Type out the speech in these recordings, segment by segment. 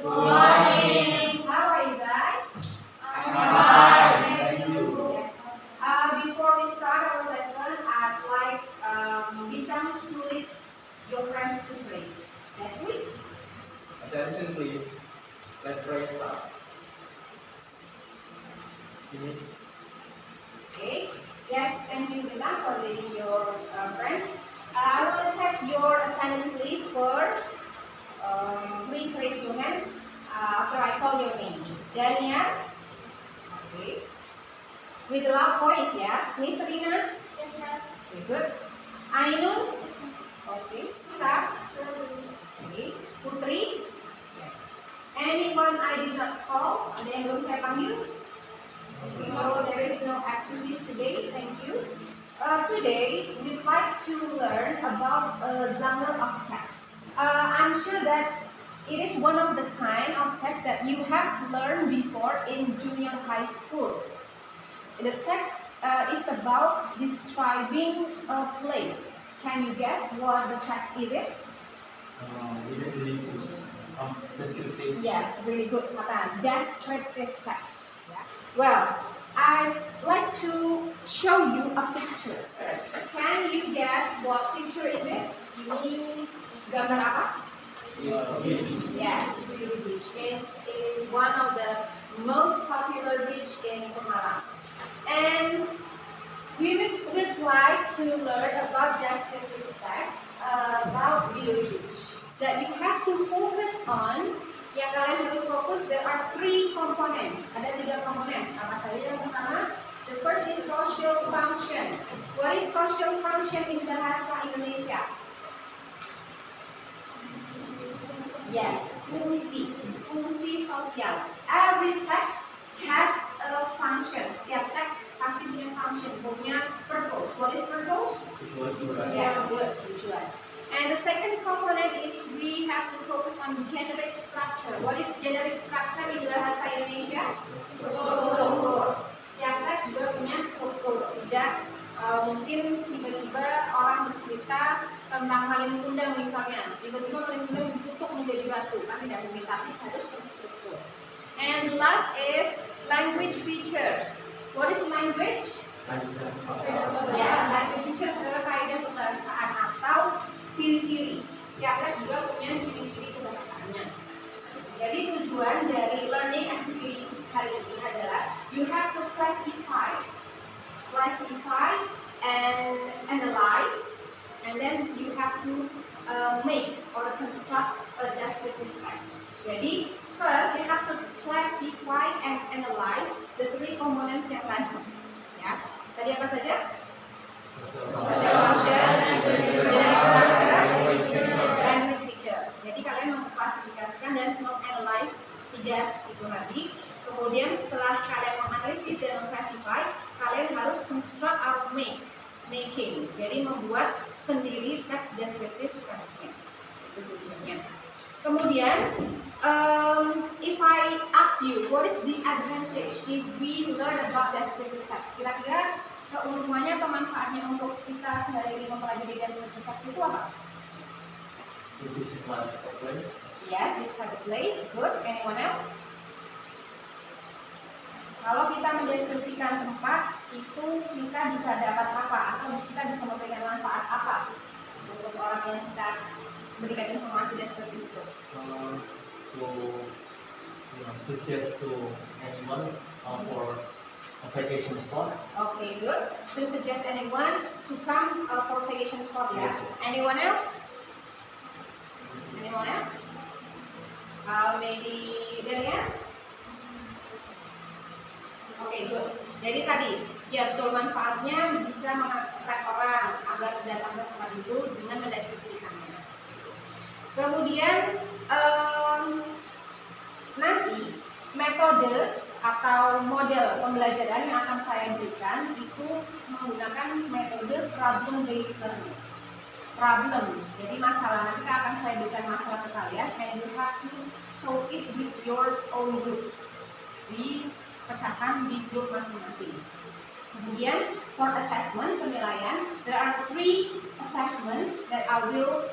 Good morning. How are you guys? I'm fine. Thank you. Yes. Before we start our lesson, I'd like Bintang to lead your friends to pray. Yes, please. Attention, please. Let's pray start. Finish. Okay. Yes, thank you, Bintang, for leading your friends. I want to check your attendance list first. Please raise your hands after I call your name. Daniel. Okay. With a loud voice, yeah. Miss Serena. Yes, ma'am. Okay, good. Ainun. Okay. Sa. Okay. Putri. Yes. Anyone I did not call? Ada yang belum saya panggil? Okay, so there is no activities today. Thank you. Today we'd like to learn about a genre of text. I'm sure that it is one of the kind of text that you have learned before in junior high school. The text is about describing a place. Can you guess what the text is? It is really good. Descriptive. Yes, really good, Kata. Descriptive text. Well, I'd like to show you a picture. Can you guess what picture is it? Ini gambar apa? Yes, really beach. It is one of the most popular beach in Pemalang. And we would like to learn about descriptive text about Biru Beach. That you have to focus on. Yang kalian harus fokus, there are 3 components. Ada 3 components. Apa saja? Yang pertama, the first is social function. What is social function in bahasa Indonesia? Yes, fungsi sosial. Every text has a function. Setiap teks pasti punya function, punya purpose. What is purpose? Yes, good, tujuan. And the second component is we have to focus on generic structure. What is generic structure in bahasa Indonesia? Struktur. Setiap teks juga punya struktur. Tidak mungkin tiba-tiba orang bercerita tentang malin kundang misalnya. Tiba-tiba malin kundang ditutup menjadi batu. Kan tidak mungkin, tapi harus berstruktur. And last is language features. What is language? Yes, language features adalah kaidah kebahasaan atau ciri-ciri. Setiap teks juga punya ciri-ciri kebahasaannya. Jadi tujuan dari learning activity hari ini adalah you have to classify and analyze, and then you have to make or construct a descriptive text. Jadi first you have to classify and analyze the 3 components yang tadi. Ya, tadi apa saja? Social function, generic structure, language features. Jadi kalian mengklasifikasikan dan menganalize 3 itu tadi. Kemudian setelah kalian menganalisis dan mengklasifikasi, kalian harus construct or making. Jadi membuat sendiri teks descriptive text-nya. Itu tujuannya. Kemudian, if I ask you, what is the advantage if we learn about descriptive text? Kira-kira keuntungannya atau manfaatnya untuk kita sehari-hari mempelajari descriptive text itu apa? Describe the place. Yes, describe the place. Good. Anyone else? Kalau kita mendeskripsikan tempat, itu kita bisa dapat apa? Atau kita bisa memberikan manfaat apa untuk orang yang kita berikan informasi deskriptif itu? To suggest to anyone for a vacation spot. Okay, good. To suggest anyone to come for vacation spot, ya. Yes. Anyone else? Anyone else? Maybe Daniel? Okay, good. Jadi tadi, ya betul, manfaatnya bisa mengatakan orang agar datang ke tempat itu dengan mendeskripsikannya. Kemudian nanti metode atau model pembelajaran yang akan saya berikan itu menggunakan metode problem based learning. Problem, jadi masalah. Nanti akan saya berikan masalah ke kalian, and you have to solve it with your own groups. Dipecahkan di grup masing-masing. Kemudian for assessment, penilaian, there are 3 assessment that I will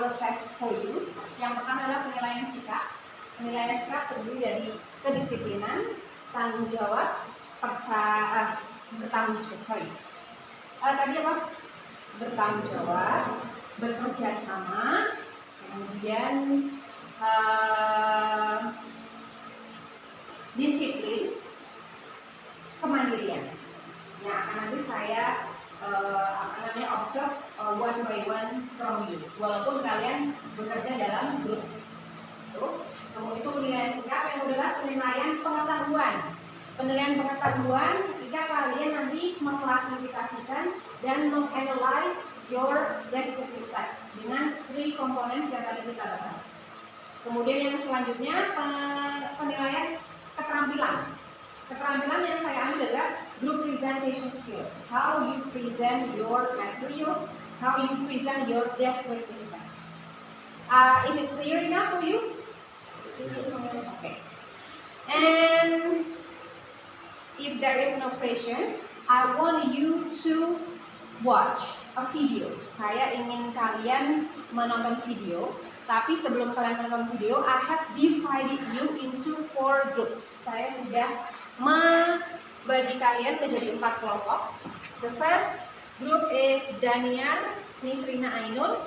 assess for you. Yang pertama adalah penilaian sikap, Penilaian SKAP terdiri dari kedisiplinan, tanggung jawab, bertanggung jawab, bekerja sama, kemudian disiplin, kemandirian. Yang akan nanti saya observe one by one from you. Walaupun kalian bekerja dalam grup. Kemudian itu penilaian sikap yang adalah penilaian pengetahuan. Penilaian pengetahuan ketika kalian nanti mengklasifikasikan dan menganalize your descriptive text dengan 3 komponen yang tadi kita bahas. Kemudian yang selanjutnya penilaian keterampilan. Keterampilan yang saya ambil adalah group presentation skill. How you present your materials, how you present your descriptive text. Is it clear enough for you? Okay. And if there is no questions, I want you to watch a video. Saya ingin kalian menonton video. Tapi sebelum kalian menonton video, I have divided you into 4 groups. Saya sudah membagi kalian menjadi 4 kelompok. The first group is Daniar, Nisrina Ainun.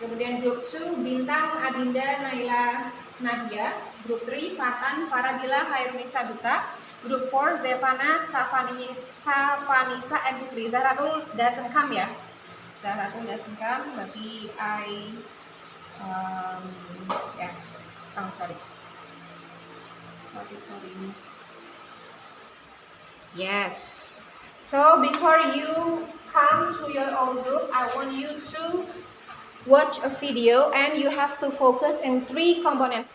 Kemudian group 2, Bintang, Adinda, Naila, Nadia. Group 3, Fatan, Faradila, Hairunisa, Duta. Group 4, Zevana, Safanisa, and Putri. Zahratul doesn't come ya. Zahratul doesn't come, tapi sorry. Yes. So before you come to your own group, I want you to watch a video and you have to focus in 3 components.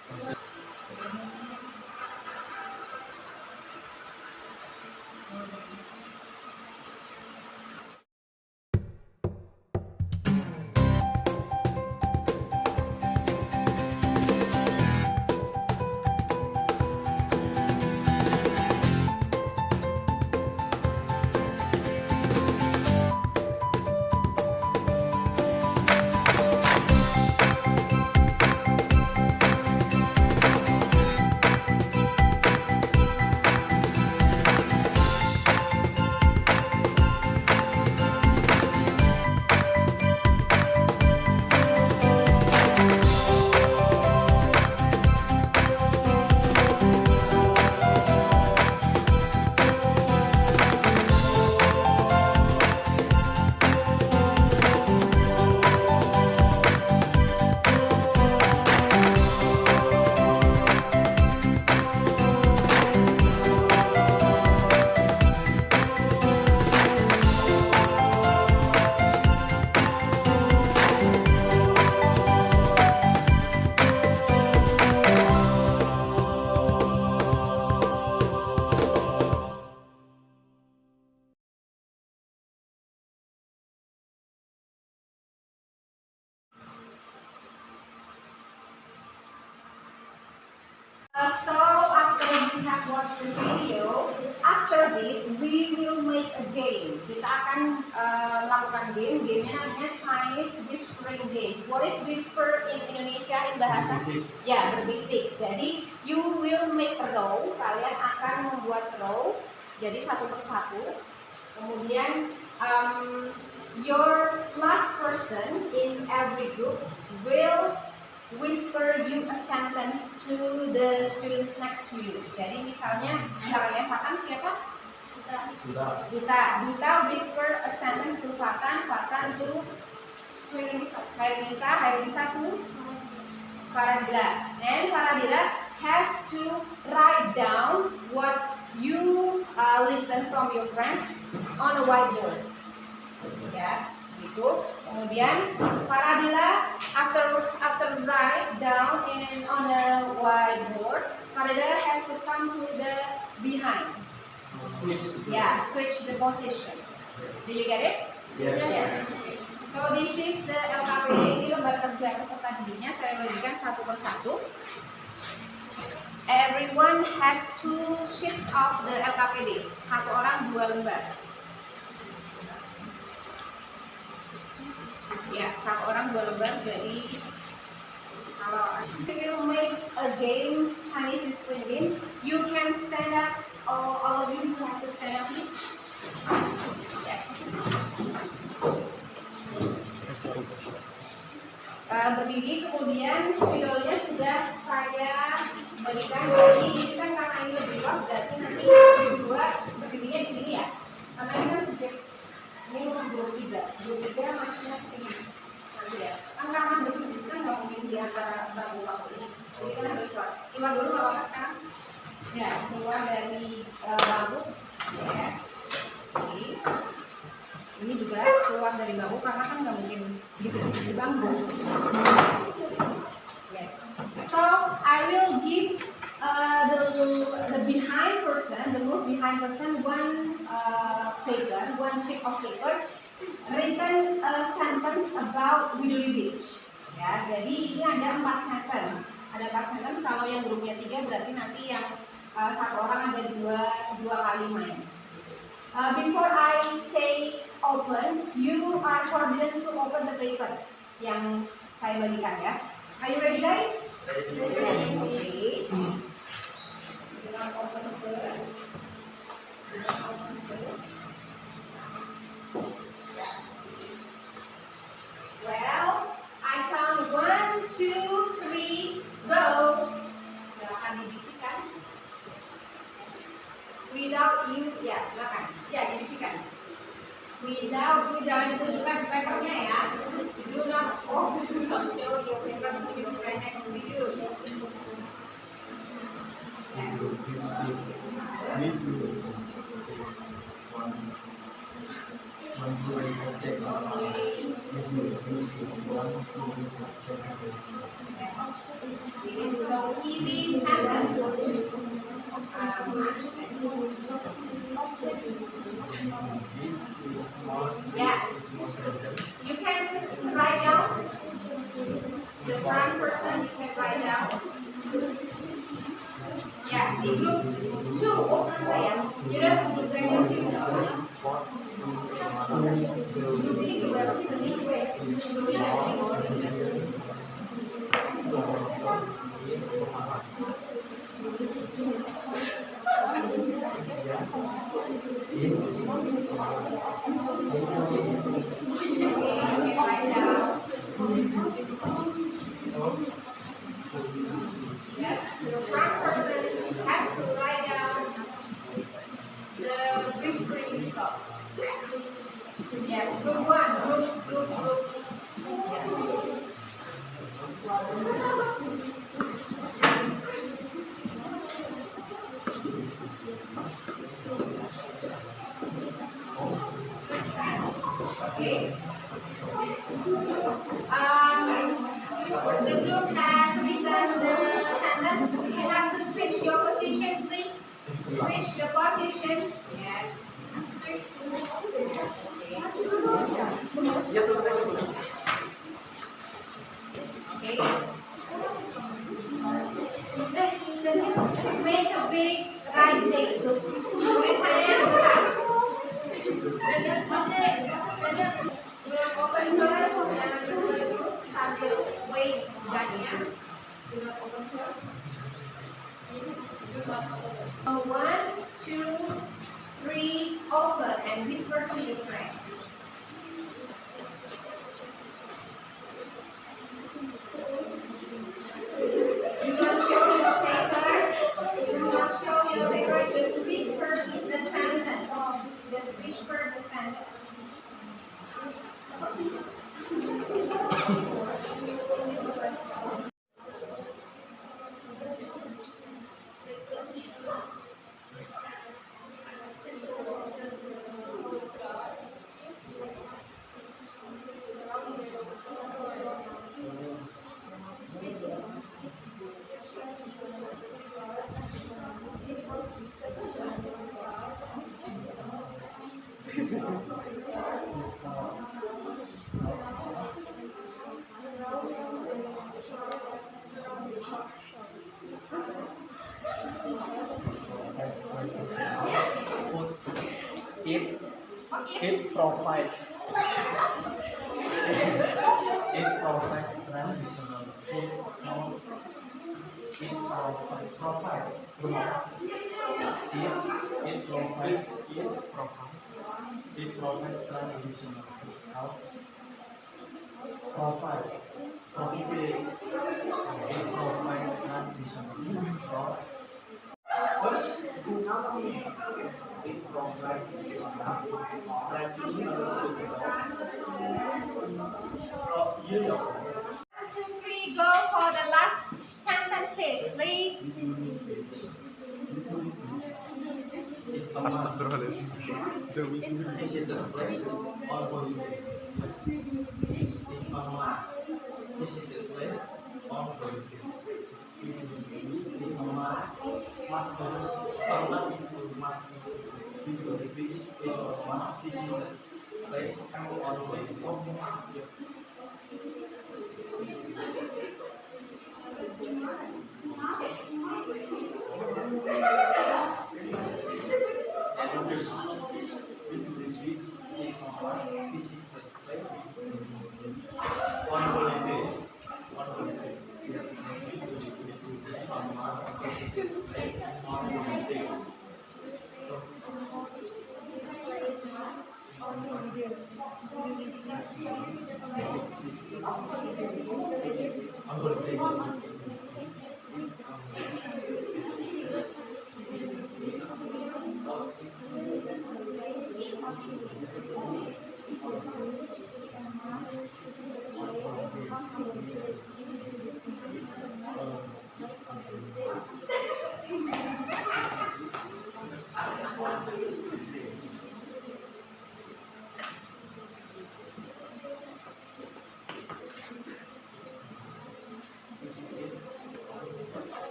So after you have watched the video, after this we will make a game. Kita akan melakukan game. Gamenya namanya Chinese Whispering Games. What is whisper in Indonesia in bahasa? Ya, berbisik. Jadi you will make a row. Kalian akan membuat row. Jadi satu persatu. Kemudian your last person in every group will whisper you a sentence to the students next to you. Jadi misalnya Fatan siapa? Duta whisper a sentence to Fatan to Hairunisa to Faradila. And Faradila has to write down what you listen from your friends on a whiteboard. Ya, gitu. Kemudian Faradila after write down on a whiteboard, Faradila has to come to the behind. Switch the position. Do you get it? Yes. So this is the LKPD. Ini lembar kerja peserta didiknya. Saya bagikan satu persatu. Everyone has 2 sheets of the LKPD. Satu orang 2 lembar. Ya, satu orang 2 lembar. Jadi kalau we will make a a game, Chinese whispering games. You can stand up. All of you have to stand up, please. Yes. Berdiri, kemudian spidolnya sudah saya berikan lagi. Ini kan karena ini lebih luas, berarti nanti berdua berdirinya di sini ya. Karena ini kan sedikit, ini grup 3 maksudnya ke sini. Nanti ya. Kan karena berdiri kan nggak mungkin di antara bangku ini. Jadi kan harus keluar. Keluar dulu nggak apa-apa sekarang? Ya, keluar dari bangku. Yes. Oke. Ini juga keluar dari bangku karena kan nggak mungkin di bangku. Yes. So I will give the behind person, the most behind person, one paper, one sheet of paper, written a sentence about Widuri Beach. Ya, jadi ini ada 4 sentence. Ada 4 sentence. Kalau yang grupnya 3 berarti nanti yang satu orang ada dua kali main. Before I say open, you are forbidden to open the paper yang saya bagikan ya. Are you ready guys? Yes. Okay. Open first. Open first. Well, I count 1, 2, 3, go. Silakan dibisikkan. Without you, ya silakan. Ya dibisikkan. Without you, jangan ditunjukkan papernya ya. Do not show your paper to your friend next to you. Yes. Yes. It is so easy sentence. Yeah. You can write down the front person. You can write down. Ya, di grup 2 sama ya. Jadi grup saya sih orang. Grup ini grup berapa sih? Grup 2 ya. Grup ini ada di bawah ini. Yes, the front person has to write down the whispering results. Yes, group 1, group. Okay. The group has written the sentence. You have to switch your position, please. Switch the position. Yes. Okay. Make a big right leg. Tulisannya yang besar. Open first, sambil wait gannya. Do not open first. 1, 2, 3, open and whisper to your friend. Do not show your paper. Do not show your paper. Just whisper the sentence. Just whisper the sentence. It provides traditional food provides it provides transitional health provide profit it provides transitional health it provides transitional yield. 1, 2, 3, go for the last sentences, please. Astagfirullahaladzim. Visited place on holiday. Is on Mars. Visited place on holiday. Is on Mars. Mars goes terbang itu Mars itu beach is on Mars. Visited place on holiday.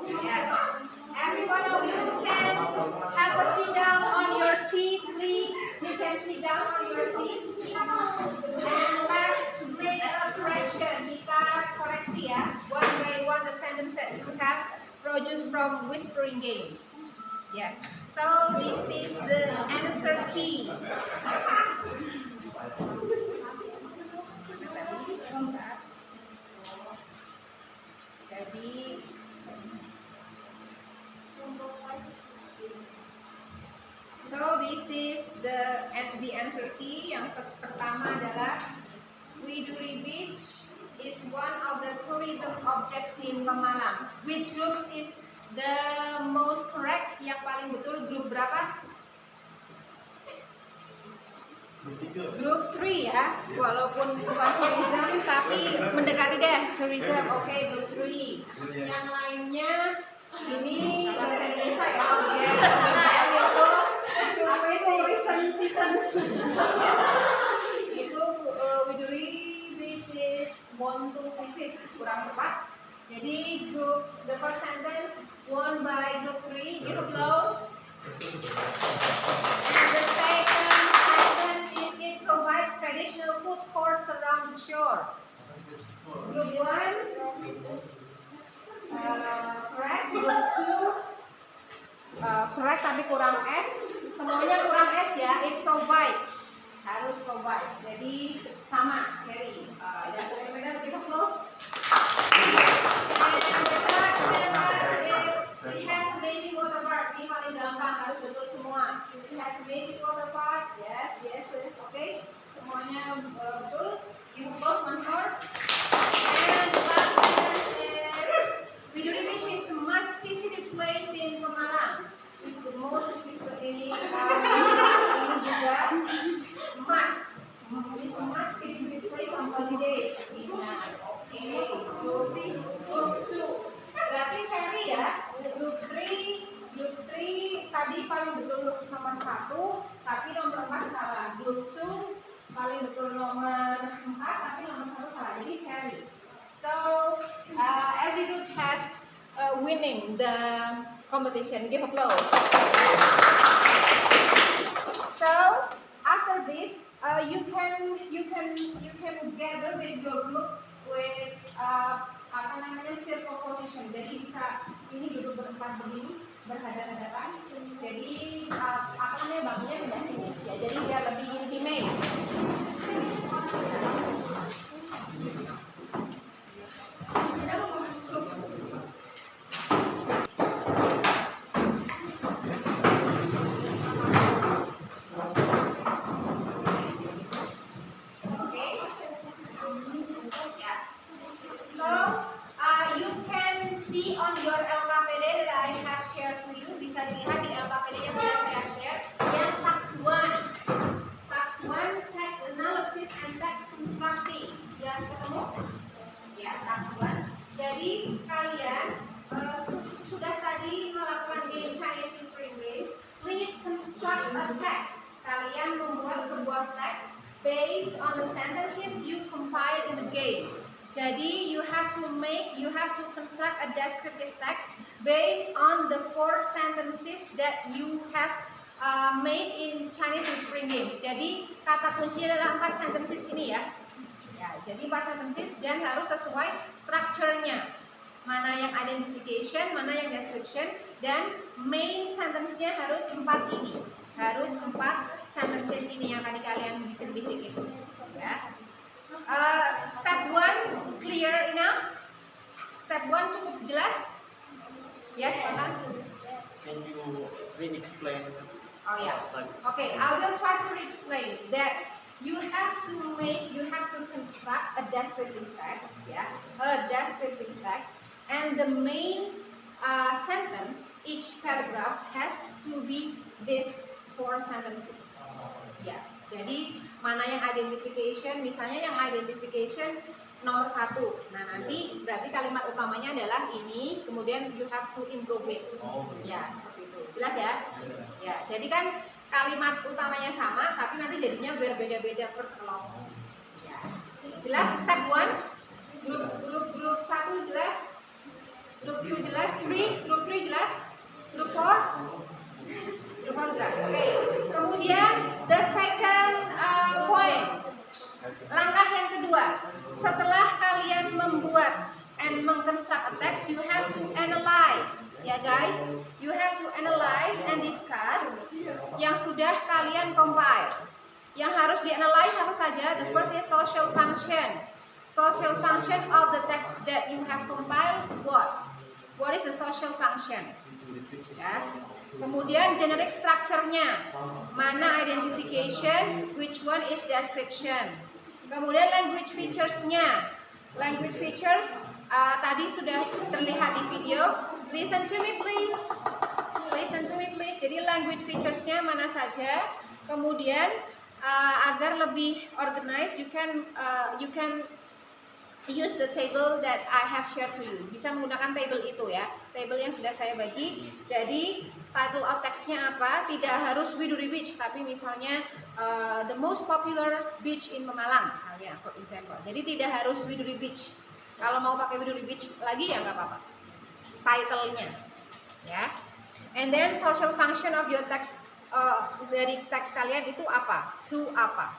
Yes. Every one of you can have a sit down on your seat, please. You can sit down on your seat. And let's make a correction. Kita koreksi ya. One by one the sentence that you have produced from whispering games. Yes. So this is the answer key. Jadi so this is the answer key. Yang pertama adalah Widuri Beach is one of the tourism objects in Pemalang. Which groups is the most correct? Yang paling betul grup berapa? Grup 3 ya, walaupun bukan tourism tapi mendekati deh tourism. Oke, grup 3. Yang lainnya ini bahasa Indonesia ya. Apa itu season? Itu Widuri Beach is want to visit, kurang tepat. Jadi the first sentence won by group 3. Give applause. And the second sentence is it provides traditional food courts around the shore. Group 1 correct. Group 2 correct tapi kurang S. Semuanya kurang S ya. It provides, harus provides. Jadi sama seri. That's the better. Give applause. And the third sentence is it has amazing water park. Ini paling gampang, harus betul semua. It has amazing water park. Yes. Okay. Semuanya betul. Give applause once more. And the last sentence is Widuri Beach is a must visited place in Pemalang. It's the most visited ini juga must. It's a must visited place on holidays. Oke. Group 2. Berarti seri ya. Group 3 tadi paling betul nomor 1, tapi nomor 4 salah. Group 2 paling betul nomor 4, tapi nomor 1 salah. Jadi seri. So every group has winning the competition. Give applause. So after this, you can gather with your group with apa namanya circle position. Jadi bisa ini duduk berempat begini berhadapan-hadapan. Jadi apa namanya bangunnya tidak sini. Ya, jadi biar lebih intimate. Bisa dilihat di LKPD yang sudah saya share yang tax 1 tax analysis and tax constructing sudah ketemu ya tax 1. Jadi kalian sudah tadi melakukan game Chinese whispering game. Please construct a text. Kalian membuat sebuah teks based on the sentences you compile in the game. Jadi you have to construct a descriptive text based on the 4 sentences that you have made in Chinese whispering games. Jadi kata kuncinya adalah 4 sentences ini ya. Ya, jadi 4 sentences dan harus sesuai strukturnya. Mana yang identification, mana yang description, dan main sentence-nya harus 4 ini. Harus 4 sentences ini yang tadi kalian bisik-bisik itu. Ya. Step 1 clear enough? Step 1 cukup jelas? Yes, Pak. Can you re-explain? Oh yeah. Okay, I will try to re-explain that you have to construct a descriptive text, yeah, a descriptive text, and the main sentence, each paragraph has to be these 4 sentences. Ya, jadi mana yang identification, misalnya yang identification nomor 1. Nah nanti berarti kalimat utamanya adalah ini, kemudian you have to improve it. Ya seperti itu, jelas ya? Ya, jadi kan kalimat utamanya sama, tapi nanti jadinya berbeda-beda per kelompok. Ya, jelas step 1, grup 1 jelas, grup 2 jelas, grup 3 jelas, grup 4. Jelas. Oke. Kemudian the second point. Langkah yang kedua. Setelah kalian membuat and mengconstruct a text, you have to analyze. Ya guys, you have to analyze and discuss yang sudah kalian compile. Yang harus dianalyze apa saja? The first is social function. Social function of the text that you have compiled. What is the social function? Ya. Kemudian generic structure-nya, mana identification, which one is description. Kemudian language features-nya. Language features tadi sudah terlihat di video. Listen to me please. Listen to me please. Jadi language features-nya mana saja. Kemudian agar lebih organized, you can use the table that I have shared to you. Bisa menggunakan table itu ya, table yang sudah saya bagi. Jadi title of text-nya apa? Tidak harus Widuri Beach, tapi misalnya the most popular beach in Pemalang misalnya, for example. Jadi tidak harus Widuri Beach. Kalau mau pakai Widuri Beach lagi ya nggak apa-apa. Title-nya, ya. And then social function of your text, dari teks kalian itu apa? To apa?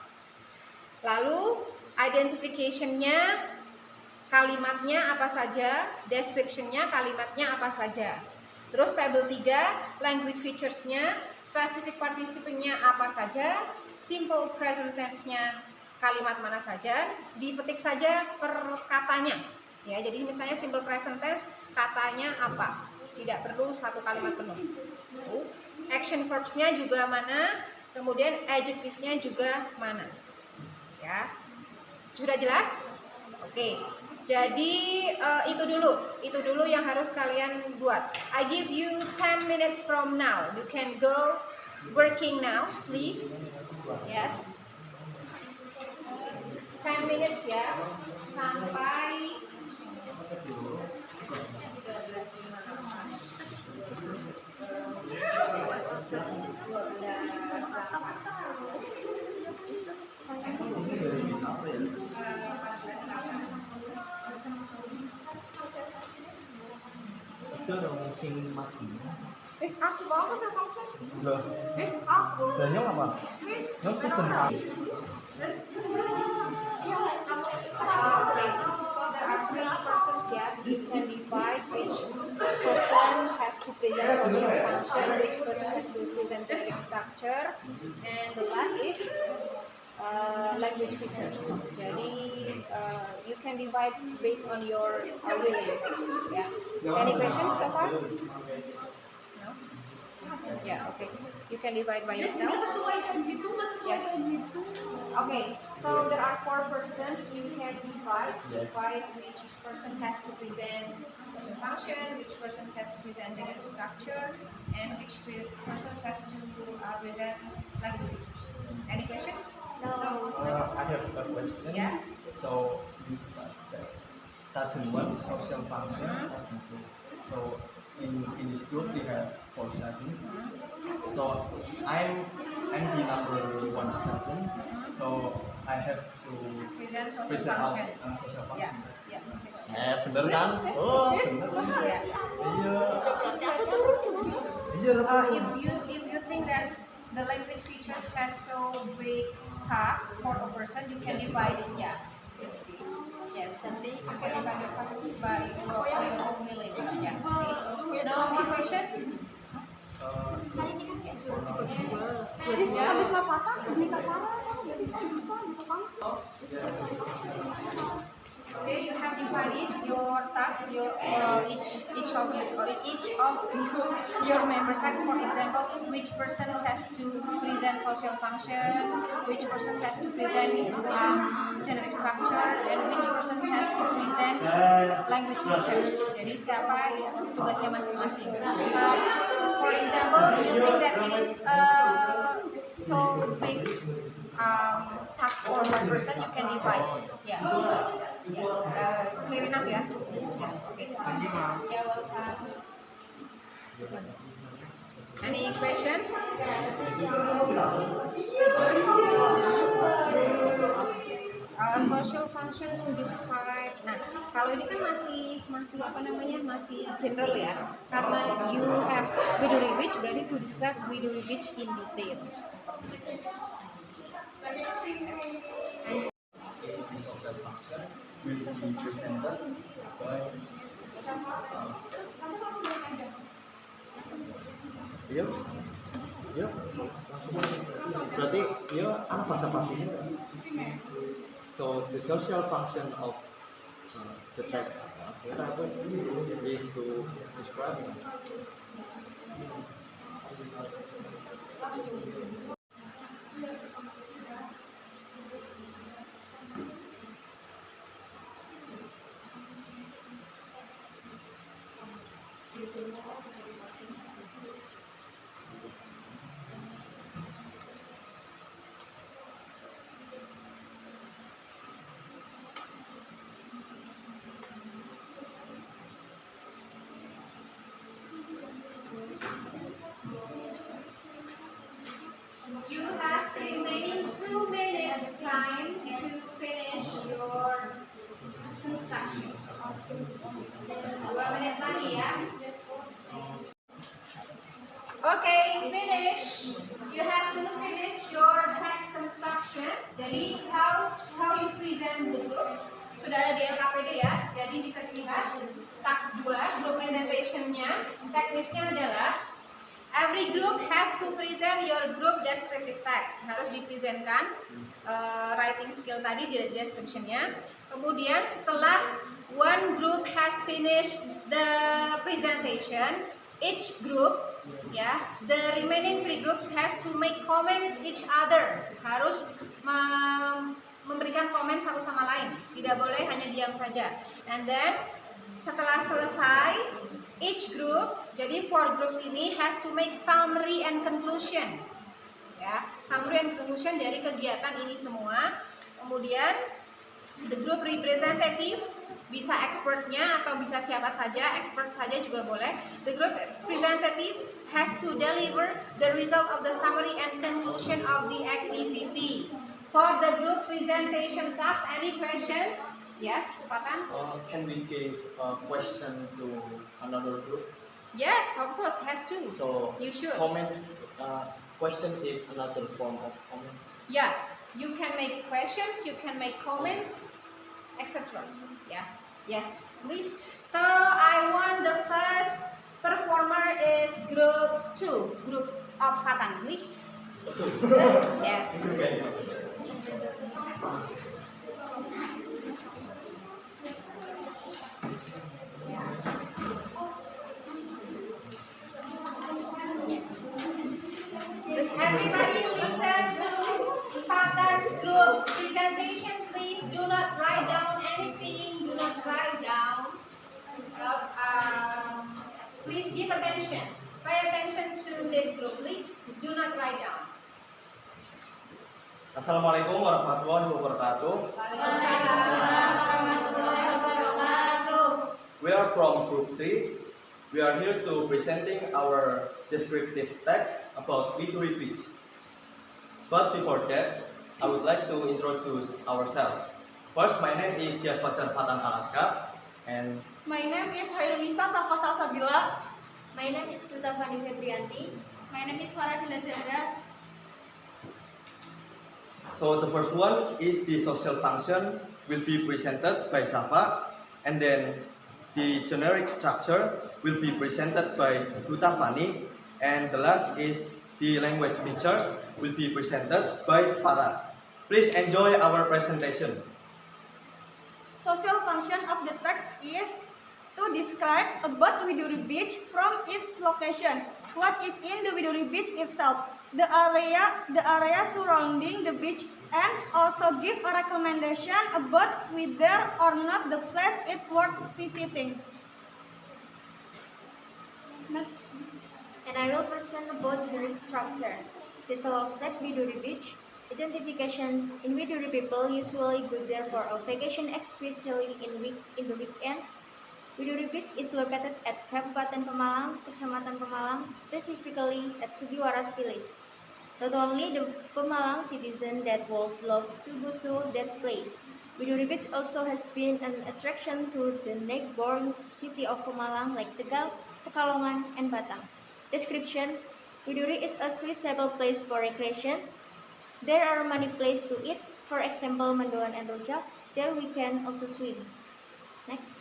Lalu identification-nya, kalimatnya apa saja, description-nya, kalimatnya apa saja. Terus table 3, language features-nya, specific participle-nya apa saja, simple present tense-nya kalimat mana saja, dipetik saja per katanya. Ya, jadi misalnya simple present tense katanya apa, tidak perlu satu kalimat penuh. Action verbs-nya juga mana, kemudian adjective-nya juga mana. Ya, sudah jelas? Oke. Jadi itu dulu yang harus kalian buat. I give you 10 minutes from now. You can go working now, please. Yes. 10 minutes ya. Sampai 12 ada sing mati. Aku bawa social function. Loh, Aku. lah nyong apa? Nyong student kan? Okay, so there are three persons here. You can divide which person has to present social function, which person has to present generic structure, and the last is language features. Jadi you can divide based on your willing. Yeah. Any questions so far? No. Yeah. Okay. You can divide by yourself. Yes. Okay, so there are four persons. You can divide which person has to present social function, which person has to present generic structure, and which person has to present languages. Any questions? No. I have a question. Yeah. So, starting one social function, starting two. So, in this group we have four students. So, I'm the number one student. So, I have to Present social function. Social function. Yeah. Yeah. Something like that. Bener kan? Oh, bener. Yeah. Iya. Iya lah. If you think that the language features has so big task for a person, you can divide it. Yeah. Yes. You can divide your task by your own willing. Yeah. Okay. No more questions? Yes. Habis lapatan, nikah parah. Okay, you have divided your tasks, your each of your members' tasks. For example, which person has to present social function, which person has to present generic structure, and which person has to present language features. Jadi siapa ya tugasnya masing-masing. For example, you think that it is so big task for one person, you can divide. Yeah. Clear enough ya? Yeah. Okay. Yeah, welcome. Any questions? Social function to describe. Nah, kalau ini kan masih apa namanya, masih general ya. Karena you have with which berarti to describe with which in details. Yes. And Social function will be presented by iya, berarti iya bahasa pasinya. So the social function of the text is to describe. you have remaining 2 minutes time to finish your construction. 2 menit lagi ya. Okay, finish. You have to finish your text construction. Jadi how you present the groups sudah ada di LKPD ya. Jadi bisa dilihat task 2 group presentationnya. Teknisnya adalah every group has to present your group descriptive text. Harus dipresentkan writing skill tadi di descriptionnya. Kemudian setelah one group has finished the presentation, each group the remaining 3 groups has to make comments each other. Harus memberikan komen satu sama lain. Tidak boleh hanya diam saja. And then setelah selesai, each group, jadi 4 groups ini has to make summary and conclusion. Ya, summary and conclusion dari kegiatan ini semua. Kemudian the group representative bisa expertnya atau bisa siapa saja, expert saja juga boleh. The group representative has to deliver the result of the summary and conclusion of the activity. For the group presentation tasks, any questions? Yes, Patan? Can we give a question to another group? Yes, of course, has to. So You should. comment question is another form of comment. Yeah, you can make questions, you can make comments, etc. Yeah. Yes, please. So I want the first performer is group 2, group of Fatan, please. Yes. Everybody listen to Fatan's group's presentation, please. Do not write down anything. Do not write down. Please give attention. Pay attention to this group, please. Do not write down. Assalamualaikum warahmatullahi wabarakatuh. Waalaikumsalam warahmatullahi wabarakatuh. We are from group 3. We are here to presenting our descriptive text about literary pitch. But before that, I would like to introduce ourselves. First, my name is Dias Fajar Fatan Alaska, and My name is Hairunisa Safasal Sabila. My name is Duta Fani Febrianti. My name is Farah Dilazara. so the first one is the social function will be presented by Safa, and then the generic structure will be presented by Duta Fani, and the last is the language features will be presented by Farah. Please enjoy our presentation. Social function of the text is to describe about Widuri Beach from its location. What is in the Widuri Beach itself, the area surrounding the beach, and also give a recommendation about whether or not the place is worth visiting. Next. And I will present about generic structure. Title of that Widuri Beach. Identification. In Widuri, people usually go there for a vacation, especially in the weekends. Widuri Beach is located at Kabupaten Pemalang, Kecamatan Pemalang, specifically at Sugiwaras village. Not only the Pemalang citizens that would love to go to that place, Widuri Beach also has been an attraction to the neighboring city of Pemalang like Tegal, Pekalongan, and Batang. Description: Widuri is a suitable place for recreation. There are many places to eat, for example, Mandoan and Rojak. There we can also swim. Next.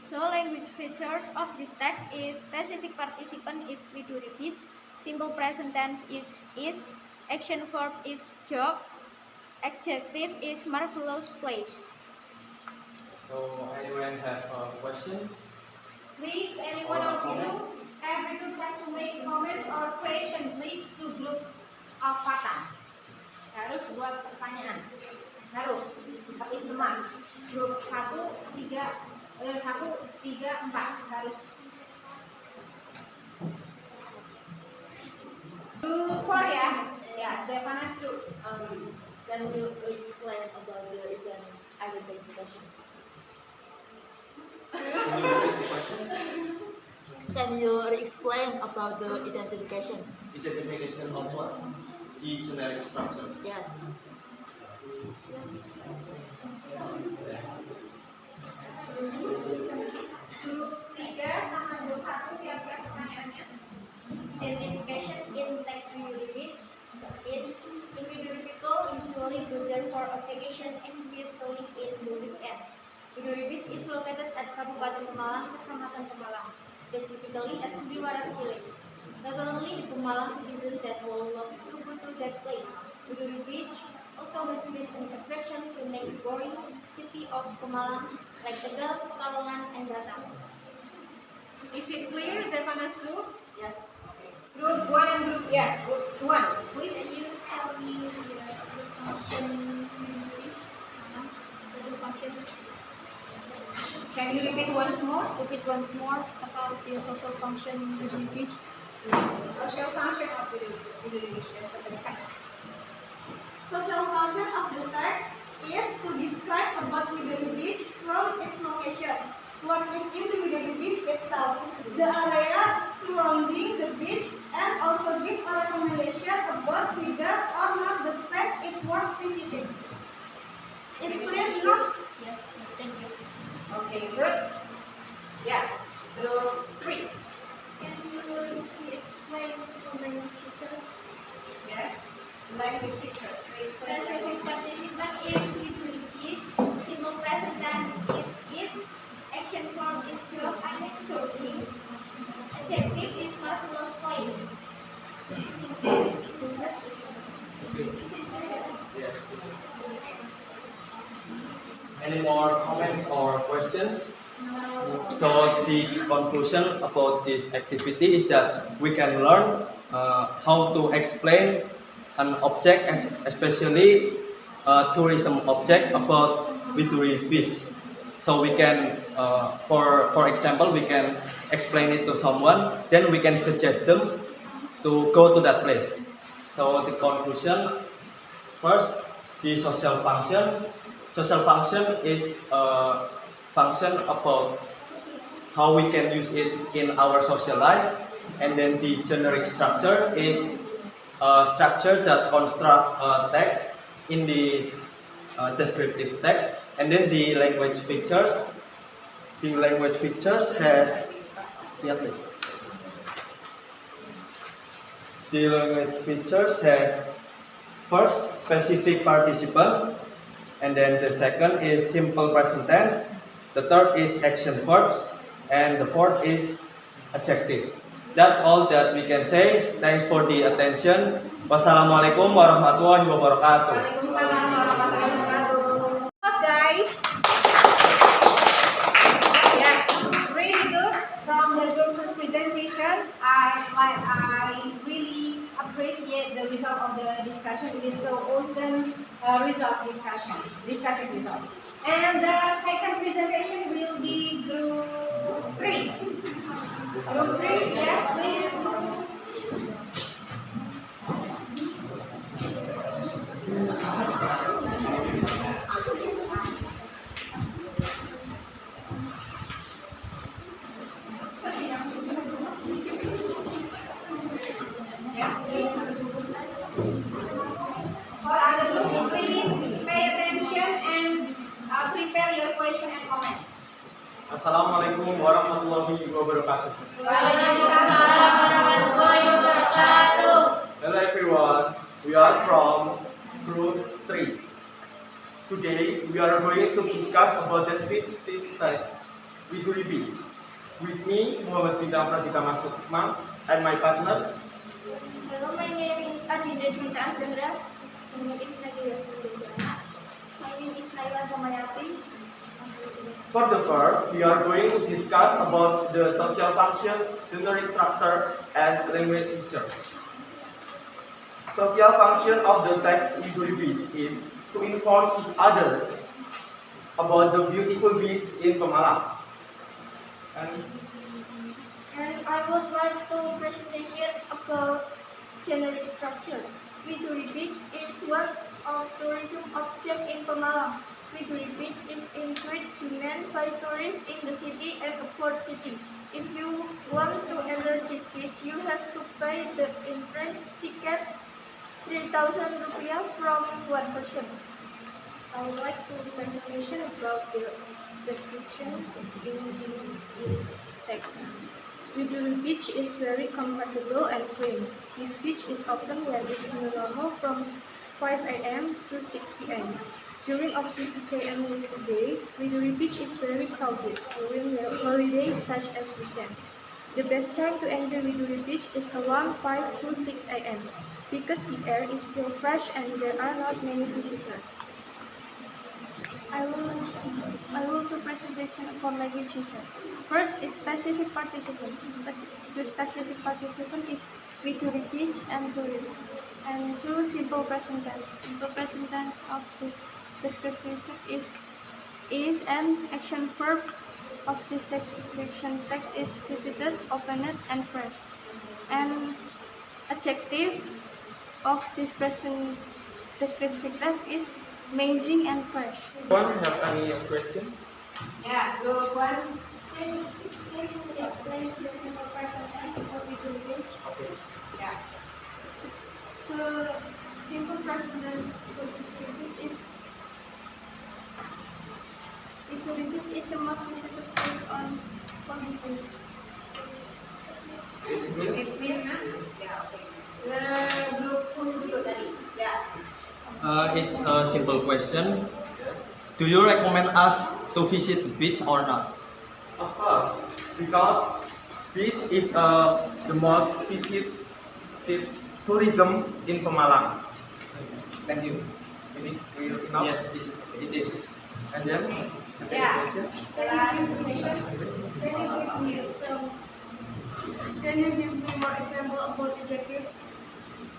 So language features of this text is specific participant is Widuri Beach, simple present tense is, action verb is jog, adjective is marvelous place. So anyone have a question? Please, any one of you, every group has to make comments or question, please, to group of Fatan. Harus buat pertanyaan. Harus. Tapi semas. Grup 1, 3, 4 harus. Group 4 ya. Ya, Zephana's group. Can you explain about the identification? Can you repeat the question? Can you explain about the identification? Identification of what? The generic structure. Yes. Group 3 sama group 1 siap-siap pertanyaannya. Identification in text Widuri Beach is in Widuri people usually go there for a vacation, especially in the weekends. Widuri Beach is located at Kabupaten Pemalang, Kecamatan Pemalang, specifically at Sugiwaras village. Not only the Pemalang citizens that will love to go to that place, Widuri Beach also has been an attraction to neighboring city of Pemalang like Tegal, Pekalongan, and Batang. Is it clear, Zephana's group? Yes. Group 1 and group, yes, group 1, please. Can you tell me the function Can you repeat once more? Repeat once more about the social function in Widuri Beach. Social function of the Beach, that's the text. Social function of the text is to describe about Widuri Beach from its location. What is in the Widuri Beach itself, the area surrounding the beach, and also give a recommendation about whether or not the place is worth visiting. It's clear enough? Yes. Thank you. Okay, good. Yeah, group 3. Can specific features. Specific participant is we do repeat. Simple present tense is. Action form is job and doing. Adjective is marvelous place. Any more comments or questions? So the conclusion about this activity is that we can learn how to explain an object, especially a tourism object about Widuri Beach. So we can, for example, we can explain it to someone, then we can suggest them to go to that place. So the conclusion, first, the social function. Social function is a function about how we can use it in our social life, and then the generic structure is a structure that construct text in this descriptive text, and then the language features. The language features has the language features has first specific participant, and then the second is simple present tense, the third is action verbs, and the fourth is adjective. That's all that we can say. Thanks for the attention. Wassalamualaikum warahmatullahi wabarakatuh. Waalaikumsalam warahmatullahi wabarakatuh. Guys, yes, really good from the doctor's presentation. I really appreciate the result of the discussion. It is so awesome discussion result. And the second presentation will be group 3. Group 3, yes, please. Yes, please. For other groups, please pay attention and prepare your question and comments. Assalamualaikum warahmatullahi wabarakatuh. Waalaikumsalam warahmatullahi wabarakatuh. Hello everyone, we are from group 3. Today we are going to discuss about descriptive text Widuri Beach. With me, Muhammad Bintang Pradita Masukma, and my partner. Hello, my name is Adinda Dwita Azahra. My name is Nadia Sundejana. My name is Naila Damayati. For the first, we are going to discuss about the social function, generic structure, and language feature. Social function of the text Widuri Beach is to inform each other about the beautiful beach in Pemalang. And I would like to presentation about generic structure. Widuri Beach is one of tourism object in Pemalang. Widuri Beach is in great demand by tourists in the city and a port city. If you want to enter this beach, you have to pay the entrance ticket 3,000 rupiah from one person. I would like to presentation about the description in this text. Widuri Beach is very comfortable and clean. This beach is open when it's normal from 5 a.m. to 6 p.m. During off-peak and weekday, Widuri Beach is very crowded during holidays such as weekends. The best time to enjoy Widuri Beach is around 5 to 6 a.m. because the air is still fresh and there are not many visitors. I will do presentation for language feature. First is specific participant. The specific participant is Widuri Beach and tourists. And two simple present tense. Simple present tense of this description is an action verb of this description text is visited, opened, and fresh. And adjective of this present description text is amazing and fresh. Anyone have any question? Yeah, group 1. Can you explain the simple present tense of Widuri Beach? Okay. Yeah. The simple present tense of Widuri Beach is the most visited place on holidays. It's Is it clear now? Yeah, okay. Group 2 dulu tadi. Ya. It's a simple question. Do you recommend us to visit the beach or not? Of course, because beach is the most visited tourism in Pemalang. Thank you. It is clear enough. Yes, it is. And then, Yeah. The last question. Can you give me more example about adjective?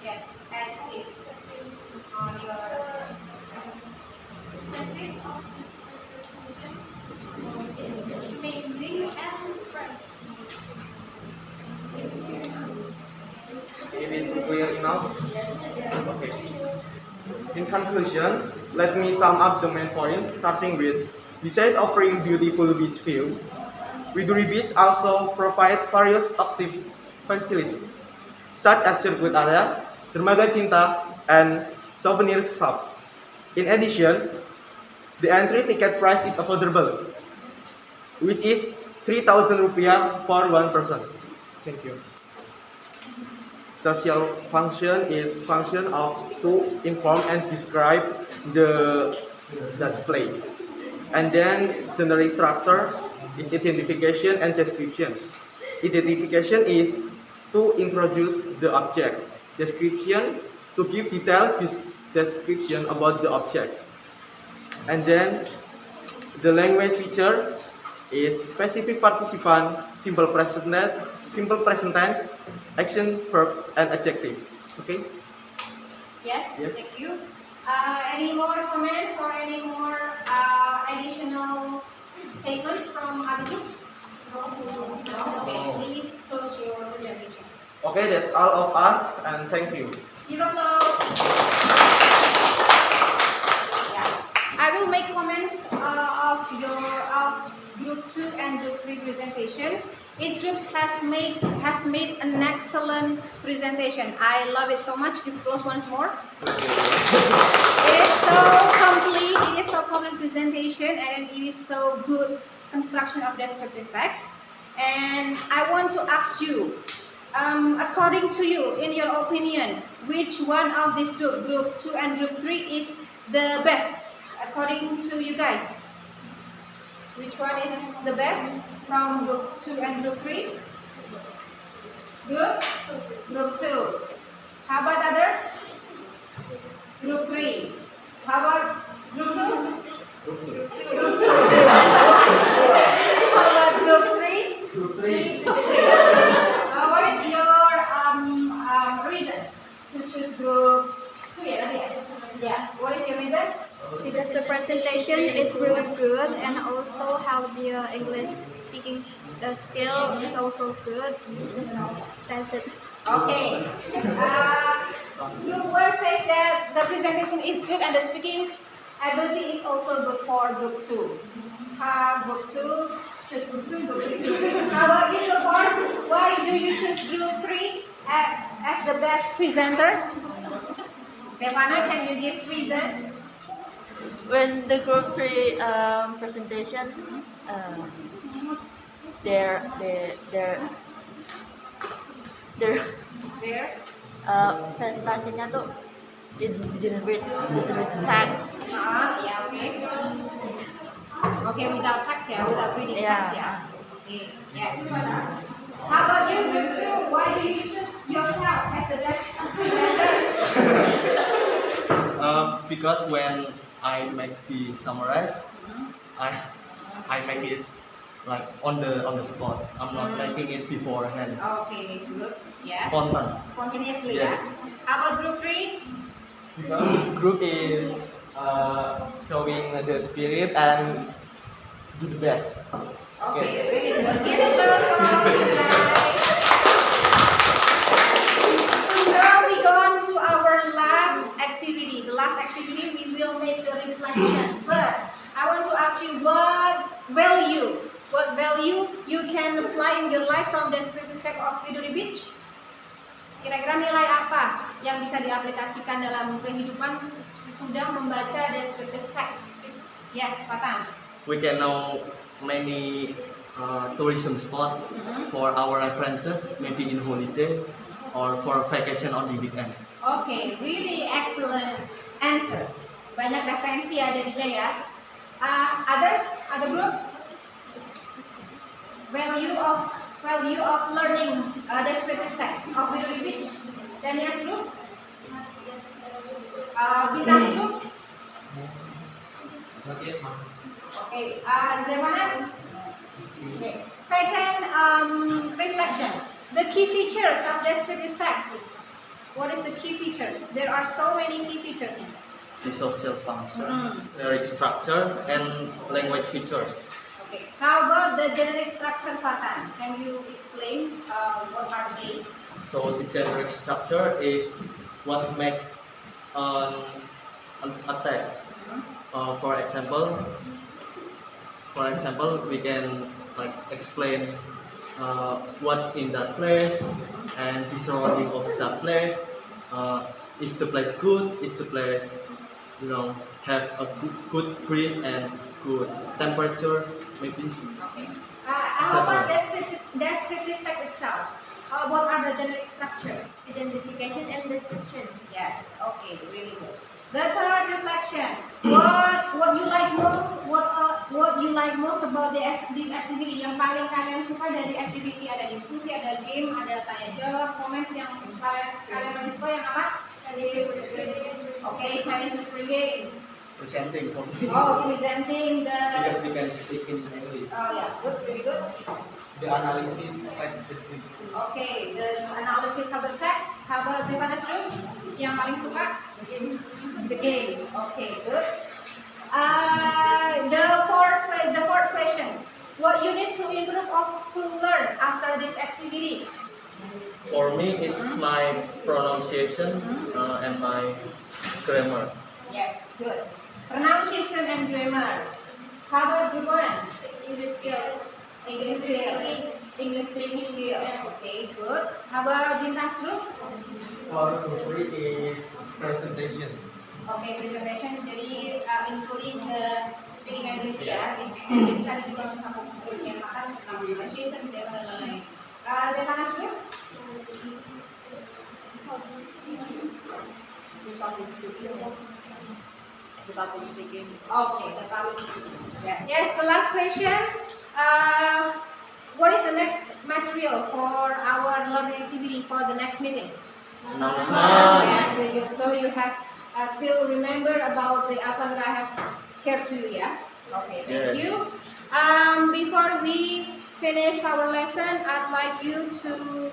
Yes. Adjective. On your adjective. Amazing and fresh. it is clear enough. Okay. In conclusion, let me sum up the main point, starting with, besides offering beautiful beach view, Widuri Beach also provide various active facilities, such as circuit area, dermaga cinta, and souvenir shops. In addition, the entry ticket price is affordable, which is 3,000 rupiah for one person. Thank you. Social function is function of to inform and describe that place. And then general structure is identification and description. Identification is to introduce the object. Description to give details description about the objects. And then the language feature is specific participant, simple present tense, action, verbs, and adjective. Okay? Yes. Yes. Thank you. Any more comments or any more additional statements from other groups? No. Okay. Please close your presentation. Okay, that's all of us, and thank you. Give applause. Yeah. I will make comments of group 2 and group 3 presentations. Each group has made an excellent presentation. I love it so much. Give applause once more. It is so complete. It is so complete presentation, and it is so good construction of descriptive text. And I want to ask you, according to you, in your opinion, which one of these group 2 and group 3 is the best, according to you guys? Which one is the best from group 2 and group 3? Group 2. How about others? Group 3. How about group 2? Group 2. How about group 3? Group 3. What is your reason to choose group 2? Yeah. What is your reason? Because the presentation is really good, and also how the English speaking skill is also good. That's it. Okay. Group 1 says that the presentation is good and the speaking ability is also good for group 2. Group 2, choose group 2, group 3. How about you, group 1? Why do you choose group 3 as the best presenter? Stefana, can you give reason? When the group 3 presentation, their There? presentasinya tuh didn't read the text. Yeah, okay. Okay, without text, yeah, without reading text, yeah. Okay, yes. How about you, group 2? Why do you choose yourself as the best presenter? Because when I make the summarize, I make it like on the spot. I'm not making it beforehand. Okay, good. Yes. Spontan. Spontaneously, Yes. yeah. How about group 3? Because this group is showing the spirit and do the best. Okay, really good. Give applause for all of you guys. So we go on to our last activity. The last activity we will make the reflection. First, I want to ask you what value you can apply in your life from descriptive fact of Widuri Beach? Kira-kira nilai apa yang bisa diaplikasikan dalam kehidupan sudah membaca descriptive text? Yes, Fatan. We can know many tourism spot for our references, maybe in holiday. or for vacation on the weekend. Okay, really excellent answers. Banyak referensi ya jadinya ya. Other groups? Value of learning descriptive text of Widuri Beach. Daniel's group? Bintang's group? Okay, Zevanas? Okay. Second reflection. The key features of descriptive text. What is the key features? There are so many key features. The social function, generic structure, and language features. Okay. How about the generic structure, Fatan? Can you explain what are they? So the generic structure is what makes a text. For example, we can like explain what's in that place and the surrounding of that place. Is the place good? Is the place, have a good breeze and good temperature? Maybe. Okay. How about descriptive text itself? What are the generic structure? Identification and description. Yes. Okay. Really good. The third reflection. What you like most? What you like most about this activity? Yang paling kalian suka dari activity, ada diskusi, ada game, ada tanya jawab, comments yang kalian paling suka yang apa? Okay, Chinese Whispering Games. Presenting for me. Oh, presenting the. Because we can speak in English. Oh yeah, good, really good. The analysis, text description. Okay, the analysis of the text. How about Zevanas group? Yang paling suka? The games. Okay, good. The fourth questions. What you need to improve or to learn after this activity? For me, it's my pronunciation and my grammar. Yes, good. Pronunciation and grammar. How about group one? English skill. English skill. English speaking skill. Okay, good. How about Bintang's group? For group 3 is presentation. Okay, presentation. Jadi including the speaking ability ya. Jadi tadi juga mencakup yang makan tentang pronunciation, grammar dan lain-lain. Zevanas group? The public speaking. Okay, the public speaking. Yes. Yes, the last question. What is the next material for our learning activity for the next meeting? Yes, very good. So you have still remember about the outline that I have shared to you, yeah? Okay, thank you. Before we finish our lesson, I'd like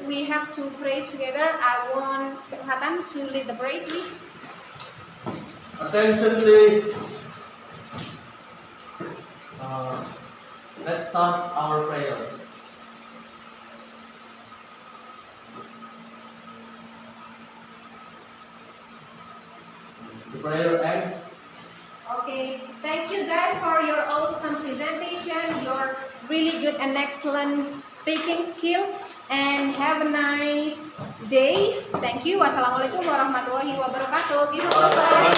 we have to pray together. I want Hatan to lead the prayer, please. Attention, please. Let's start our prayer. The prayer ends. Okay, thank you guys for your awesome presentation, your really good and excellent speaking skill, and have a nice day. Thank you. Wassalamualaikum warahmatullahi wabarakatuh. Give a applause.